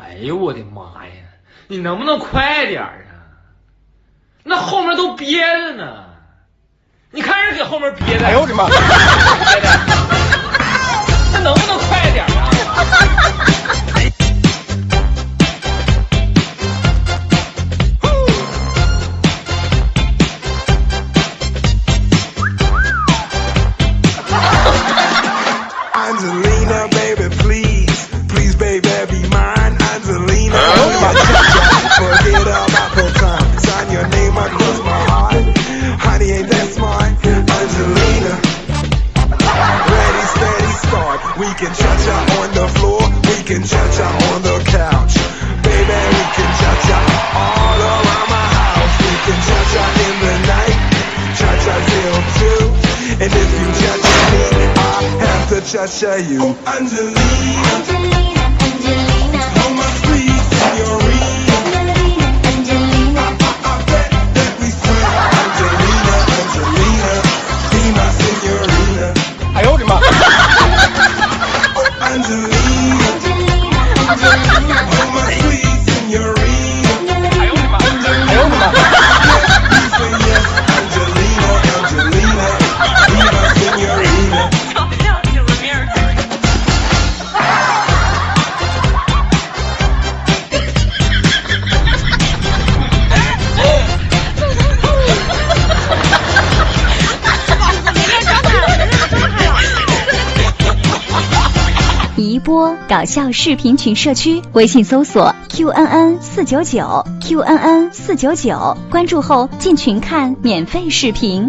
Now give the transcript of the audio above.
哎呦我的妈呀，你能不能快点啊？那后面都憋着呢，你看人给后面憋的。哎呦我的妈！憋的，那能不能快点啊？Angelina, baby, please, baby, be mine. Angelina, forget about the time. Sign your name across my heart. Honey, ain't that smart? Angelina, ready, steady, start. We can cha-cha on the floor. We can cha-cha on the couch. Baby, we can cha-cha all around my house. We can cha-cha in the night. Cha-cha till 2. And if you cha-cha me, I have to cha-cha you. Oh, Angelina, Angelina, Angelina, oh my sweet señorita. Angelina, Angelina, I bet that we sweet. Angelina, Angelina, be my señorita. 哎呦我的妈！ Oh, Angelina, Angelina, Angelina, oh my sweet señorita. 哎呦我的妈！哎呦我的妈！ We say yes, Angelina, Angelina, be my señorita. 瞧像就是面儿。宜播搞笑视频群社区，微信搜索 QNN499QNN499，关注后进群看免费视频。